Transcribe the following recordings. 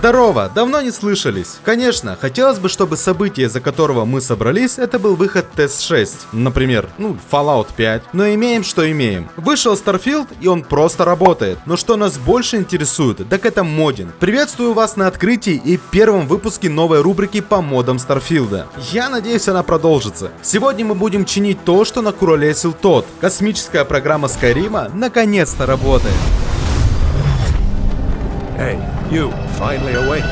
Здорово, давно не слышались. Конечно, хотелось бы, чтобы событие, из-за которого мы собрались, это был выход TS6. Например, Fallout 5. Но имеем, что имеем. Вышел Starfield, и он просто работает. Но что нас больше интересует, так это моддинг. Приветствую вас на открытии и первом выпуске новой рубрики по модам Старфилда. Я надеюсь, она продолжится. Сегодня мы будем чинить то, что накуролесил тот. Космическая программа Скайрима наконец-то работает. Hey, you, finally awake.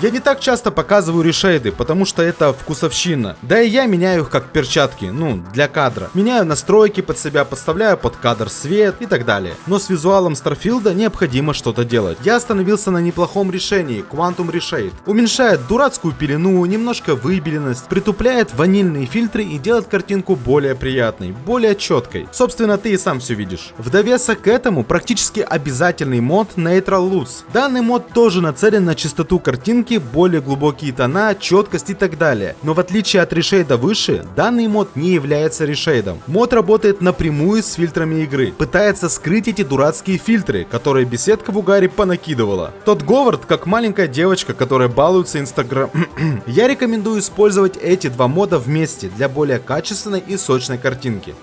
Я не так часто показываю решейды, потому что это вкусовщина. Да и я меняю их как перчатки, для кадра. Меняю настройки под себя, подставляю под кадр свет и так далее. Но с визуалом Старфилда необходимо что-то делать. Я остановился на неплохом решении, Quantum Reshade. Уменьшает дурацкую пелену, немножко выбеленность, притупляет ванильные фильтры и делает картинку более приятной, более четкой. Собственно, ты и сам все видишь. В довесок к этому практически обязательный мод Neutral Luz. Данный мод тоже нацелен на чистоту картинки, более глубокие тона, четкость и так далее. Но в отличие от решейда выше, данный мод не является решейдом. Мод работает напрямую с фильтрами игры. Пытается скрыть эти дурацкие фильтры, которые беседка в угаре понакидывала. Тот Говард, как маленькая девочка, которая балуется Инстаграм. Я рекомендую использовать эти два мода вместе для более качественной и сочной картинки.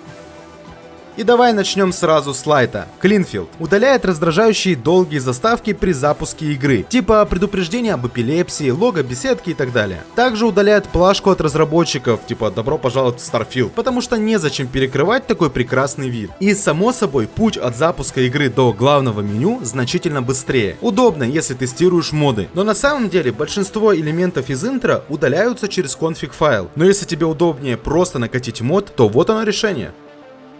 И давай начнем сразу с лайта. Cleanfield удаляет раздражающие долгие заставки при запуске игры, типа предупреждения об эпилепсии, лого беседки и так далее. Также удаляет плашку от разработчиков, типа добро пожаловать в Starfield, потому что незачем перекрывать такой прекрасный вид. И само собой, путь от запуска игры до главного меню значительно быстрее. Удобно, если тестируешь моды. Но на самом деле большинство элементов из интро удаляются через конфиг файл. Но если тебе удобнее просто накатить мод, то вот оно решение.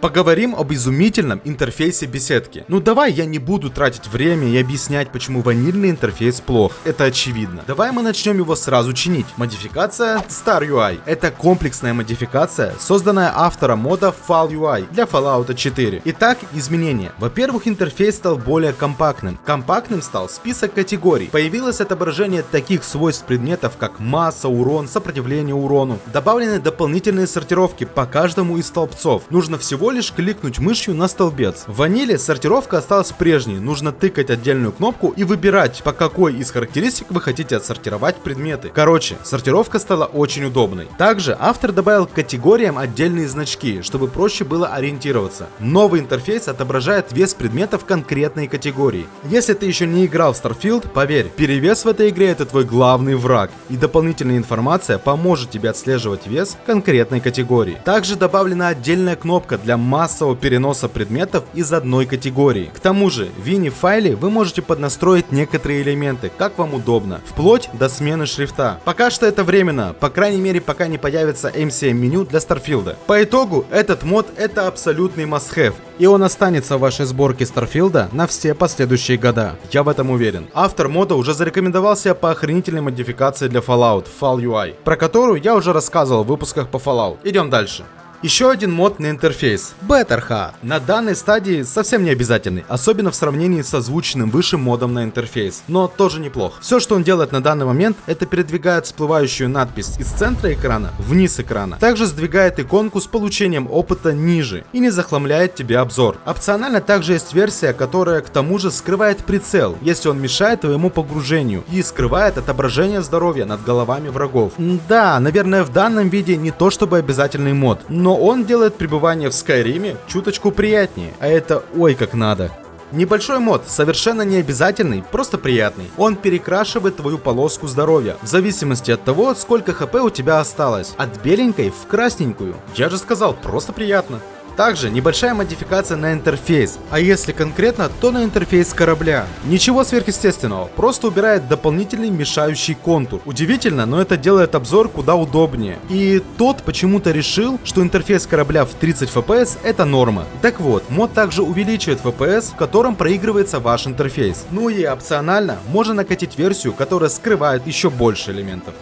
Поговорим об изумительном интерфейсе беседки. Давай я не буду тратить время и объяснять, почему ванильный интерфейс плох. Это очевидно. Давай мы начнем его сразу чинить. Модификация Star UI. Это комплексная модификация, созданная автором мода Fall UI для Fallout 4. Итак, изменения. Во-первых, интерфейс стал более компактным. Компактным стал список категорий. Появилось отображение таких свойств предметов, как масса, урон, сопротивление урону. Добавлены дополнительные сортировки по каждому из столбцов. Нужно всего лишь кликнуть мышью на столбец. В ваниле сортировка осталась прежней, нужно тыкать отдельную кнопку и выбирать, по какой из характеристик вы хотите отсортировать предметы. Короче, сортировка стала очень удобной. Также автор добавил к категориям отдельные значки, чтобы проще было ориентироваться. Новый интерфейс отображает вес предметов конкретной категории. Если ты еще не играл в Starfield, поверь, перевес в этой игре это твой главный враг, и дополнительная информация поможет тебе отслеживать вес конкретной категории. Также добавлена отдельная кнопка для массового переноса предметов из одной категории. К тому же, в WINI-файле вы можете поднастроить некоторые элементы, как вам удобно, вплоть до смены шрифта. Пока что это временно, по крайней мере, пока не появится MCM-меню для Старфилда. По итогу, этот мод это абсолютный must-have, и он останется в вашей сборке Старфилда на все последующие года. Я в этом уверен. Автор мода уже зарекомендовал себя по охренительной модификации для Fallout, Fall UI, про которую я уже рассказывал в выпусках по Fallout. Идем дальше. Еще один мод на интерфейс – Betterha. На данной стадии совсем не обязательный, особенно в сравнении с озвученным выше модом на интерфейс, но тоже неплохо. Все, что он делает на данный момент, это передвигает всплывающую надпись из центра экрана вниз экрана. Также сдвигает иконку с получением опыта ниже и не захламляет тебе обзор. Опционально также есть версия, которая к тому же скрывает прицел, если он мешает твоему погружению, и скрывает отображение здоровья над головами врагов. Да, наверное, в данном виде не то чтобы обязательный мод, но он делает пребывание в Скайриме чуточку приятнее, а это ой как надо. Небольшой мод, совершенно не обязательный, просто приятный. Он перекрашивает твою полоску здоровья, в зависимости от того, сколько хп у тебя осталось, от беленькой в красненькую. Я же сказал, просто приятно. Также небольшая модификация на интерфейс, а если конкретно, то на интерфейс корабля. Ничего сверхъестественного, просто убирает дополнительный мешающий контур. Удивительно, но это делает обзор куда удобнее. И тот почему-то решил, что интерфейс корабля в 30 FPS это норма. Так вот, мод также увеличивает FPS, в котором проигрывается ваш интерфейс. Ну и опционально можно накатить версию, которая скрывает еще больше элементов.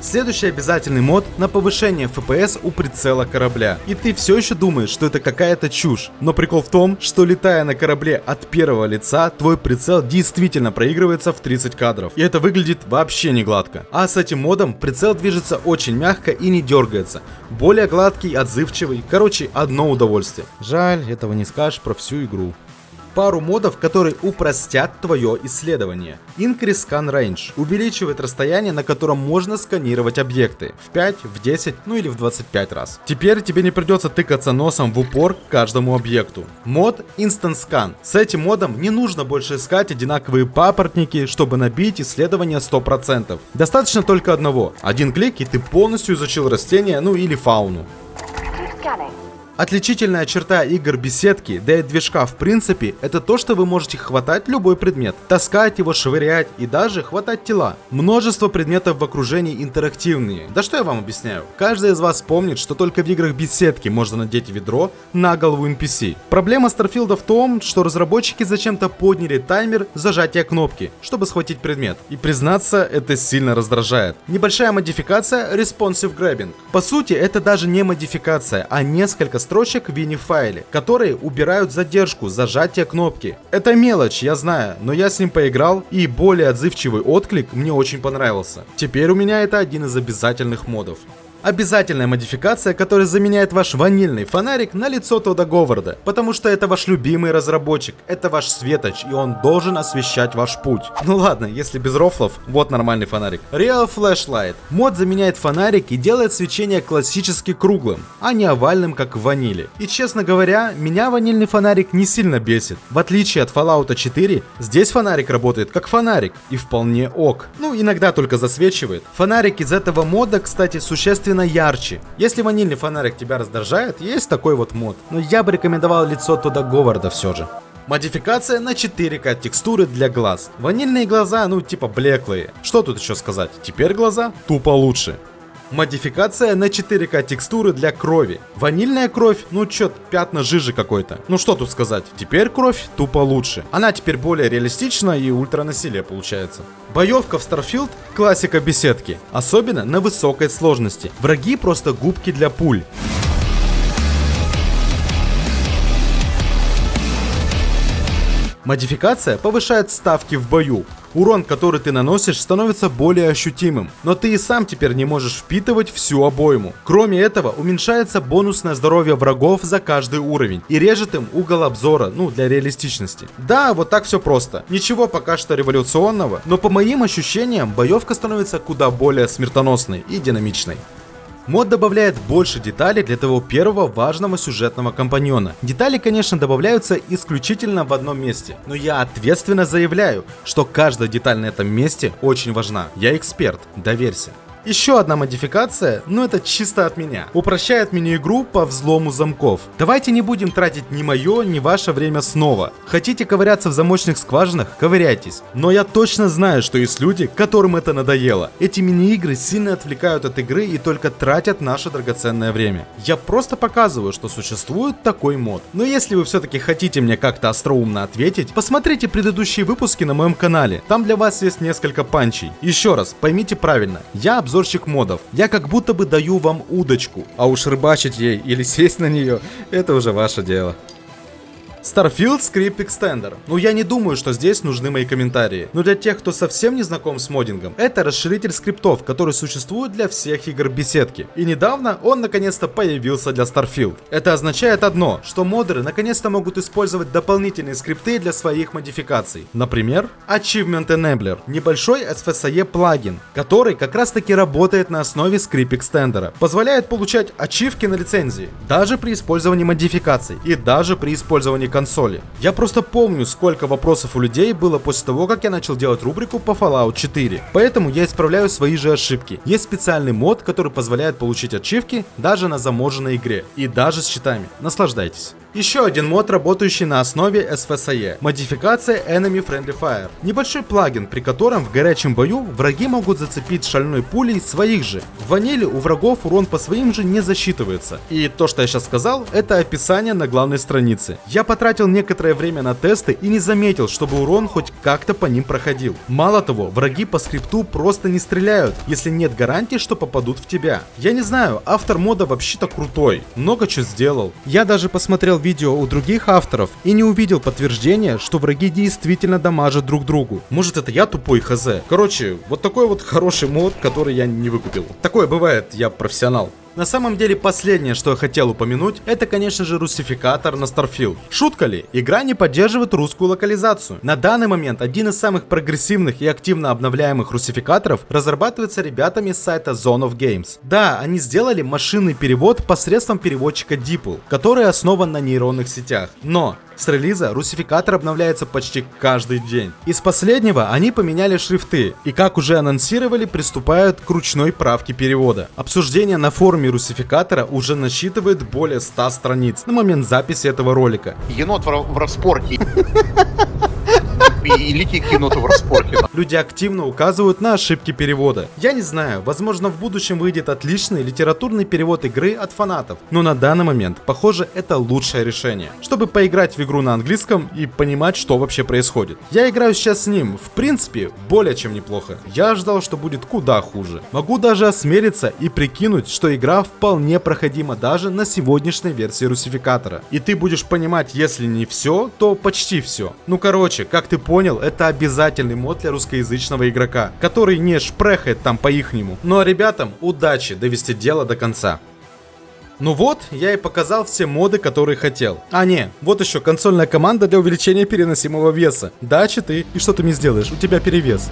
Следующий обязательный мод на повышение FPS у прицела корабля. И ты все еще думаешь, что это какая-то чушь. Но прикол в том, что летая на корабле от первого лица, твой прицел действительно проигрывается в 30 кадров. И это выглядит вообще не гладко. А с этим модом прицел движется очень мягко и не дергается. Более гладкий, отзывчивый. Короче, одно удовольствие. Жаль, этого не скажешь про всю игру. Пару модов, которые упростят твое исследование. Increase Scan Range увеличивает расстояние, на котором можно сканировать объекты в 5, в 10, ну или в 25 раз. Теперь тебе не придется тыкаться носом в упор к каждому объекту. Мод Instant Scan. С этим модом не нужно больше искать одинаковые папоротники, чтобы набить исследование 100%. Достаточно только одного. Один клик, и ты полностью изучил растение, ну или фауну. Отличительная черта игр беседки, да и движка в принципе, это то, что вы можете хватать любой предмет, таскать его, швырять и даже хватать тела. Множество предметов в окружении интерактивные. Да что я вам объясняю? Каждый из вас помнит, что только в играх беседки можно надеть ведро на голову NPC. Проблема Starfield в том, что разработчики зачем-то подняли таймер зажатия кнопки, чтобы схватить предмет. И признаться, это сильно раздражает. Небольшая модификация Responsive Grabbing. По сути, это даже не модификация, а несколько строчек в WINI-файле, которые убирают задержку зажатия кнопки. Это мелочь, я знаю, но я с ним поиграл, и более отзывчивый отклик мне очень понравился. Теперь у меня это один из обязательных модов. Обязательная модификация, которая заменяет ваш ванильный фонарик на лицо Тодда Говарда, потому что это ваш любимый разработчик, это ваш светоч, и он должен освещать ваш путь. Ну ладно, если без рофлов, вот нормальный фонарик. Real Flashlight. Мод заменяет фонарик и делает свечение классически круглым, а не овальным, как в ваниле. И честно говоря, меня ванильный фонарик не сильно бесит. В отличие от Fallout 4, здесь фонарик работает как фонарик, и вполне ок. Ну, иногда только засвечивает. Фонарик из этого мода, кстати, существенно ярче. Если ванильный фонарик тебя раздражает, есть такой вот мод. Но я бы рекомендовал лицо Тодда Говарда все же. Модификация на 4К текстуры для глаз. Ванильные глаза, ну типа блеклые. Что тут еще сказать? Теперь глаза тупо лучше. Модификация на 4К текстуры для крови. Ванильная кровь, ну чё, пятна жижи какой-то. Ну что тут сказать, теперь кровь тупо лучше. Она теперь более реалистична и ультранасилие получается. Боевка в Starfield — классика беседки. Особенно на высокой сложности. Враги просто губки для пуль. Модификация повышает ставки в бою. Урон, который ты наносишь, становится более ощутимым, но ты и сам теперь не можешь впитывать всю обойму. Кроме этого, уменьшается бонусное здоровье врагов за каждый уровень и режет им угол обзора, ну, для реалистичности. Да, вот так все просто. Ничего пока что революционного, но по моим ощущениям, боевка становится куда более смертоносной и динамичной. Мод добавляет больше деталей для того первого важного сюжетного компаньона. Детали, конечно, добавляются исключительно в одном месте, но я ответственно заявляю, что каждая деталь на этом месте очень важна. Я эксперт, доверься. Еще одна модификация, но это чисто от меня. Упрощает мини-игру по взлому замков. Давайте не будем тратить ни мое, ни ваше время снова. Хотите ковыряться в замочных скважинах? Ковыряйтесь. Но я точно знаю, что есть люди, которым это надоело. Эти мини-игры сильно отвлекают от игры и только тратят наше драгоценное время. Я просто показываю, что существует такой мод. Но если вы все-таки хотите мне как-то остроумно ответить, посмотрите предыдущие выпуски на моем канале. Там для вас есть несколько панчей. Еще раз, поймите правильно. Я обзорщик модов. Я как будто бы даю вам удочку, а уж рыбачить ей или сесть на нее, это уже ваше дело. Starfield Script Extender. Ну я не думаю, что здесь нужны мои комментарии. Но для тех, кто совсем не знаком с моддингом, это расширитель скриптов, который существует для всех игр беседки. И недавно он наконец-то появился для Starfield. Это означает одно, что модеры наконец-то могут использовать дополнительные скрипты для своих модификаций. Например, Achievement Enabler. Небольшой SFSE плагин, который как раз таки работает на основе Script Extender. Позволяет получать ачивки на лицензии, даже при использовании модификаций и даже при использовании консоли. Я просто помню, сколько вопросов у людей было после того, как я начал делать рубрику по Fallout 4. Поэтому я исправляю свои же ошибки. Есть специальный мод, который позволяет получить ачивки даже на заможенной игре. И даже с читами. Наслаждайтесь. Еще один мод, работающий на основе SVSE. Модификация Enemy Friendly Fire. Небольшой плагин, при котором в горячем бою враги могут зацепить шальной пулей своих же. В ваниле у врагов урон по своим же не засчитывается. И то, что я сейчас сказал, это описание на главной странице. Я потратил некоторое время на тесты и не заметил, чтобы урон хоть как-то по ним проходил. Мало того, враги по скрипту просто не стреляют, если нет гарантии, что попадут в тебя. Я не знаю, автор мода вообще-то крутой, много чего сделал. Я даже посмотрел видео у других авторов и не увидел подтверждения, что враги действительно дамажат друг другу. Может, это я тупой хз. Короче, вот такой вот хороший мод, который я не выкупил. Такое бывает, я профессионал. На самом деле, последнее, что я хотел упомянуть, это, конечно же, русификатор на Starfield. Шутка ли? Игра не поддерживает русскую локализацию. На данный момент один из самых прогрессивных и активно обновляемых русификаторов разрабатывается ребятами с сайта Zone of Games. Да, они сделали машинный перевод посредством переводчика DeepL, который основан на нейронных сетях. Но с релиза русификатор обновляется почти каждый день. Из последнего они поменяли шрифты и, как уже анонсировали, приступают к ручной правке перевода. Обсуждение на форуме русификатора уже насчитывает более 100 страниц на момент записи этого ролика. Енот в распорке. И летит енот в распорке. Люди активно указывают на ошибки перевода. Я не знаю, возможно, в будущем выйдет отличный литературный перевод игры от фанатов, но на данный момент, похоже, это лучшее решение, чтобы поиграть в игру на английском и понимать, что вообще происходит. Я играю сейчас с ним, в принципе, более чем неплохо. Я ожидал, что будет куда хуже. Могу даже осмелиться и прикинуть, что игра вполне проходима даже на сегодняшней версии русификатора. И ты будешь понимать, если не все, то почти все. Ну короче, как ты понял, это обязательный мод для русскоязычного игрока, который не шпрехает там по-ихнему. Ну а ребятам удачи довести дело до конца. Ну вот, я и показал все моды, которые хотел. А не, вот еще консольная команда для увеличения переносимого веса. Да, читы, и что ты мне сделаешь? У тебя перевес.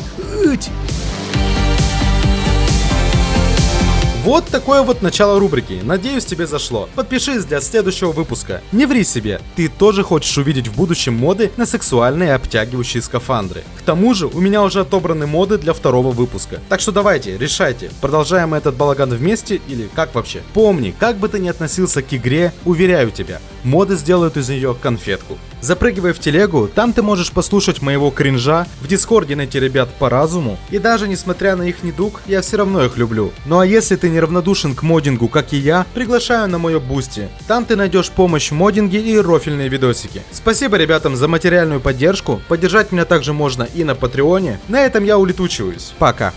Вот такое вот начало рубрики. Надеюсь, тебе зашло. Подпишись для следующего выпуска. Не ври себе, ты тоже хочешь увидеть в будущем моды на сексуальные обтягивающие скафандры. К тому же, у меня уже отобраны моды для второго выпуска. Так что давайте, решайте, продолжаем этот балаган вместе или как вообще? Помни, как бы ты ни относился к игре, уверяю тебя, моды сделают из нее конфетку. Запрыгивай в телегу, там ты можешь послушать моего кринжа, в дискорде найти ребят по разуму, и даже несмотря на их недуг, я все равно их люблю. Ну а если ты неравнодушен к моддингу, как и я, приглашаю на мое бусти. Там ты найдешь помощь в моддинге и рофильные видосики. Спасибо ребятам за материальную поддержку, поддержать меня также можно и на Патреоне. На этом я улетучиваюсь. Пока.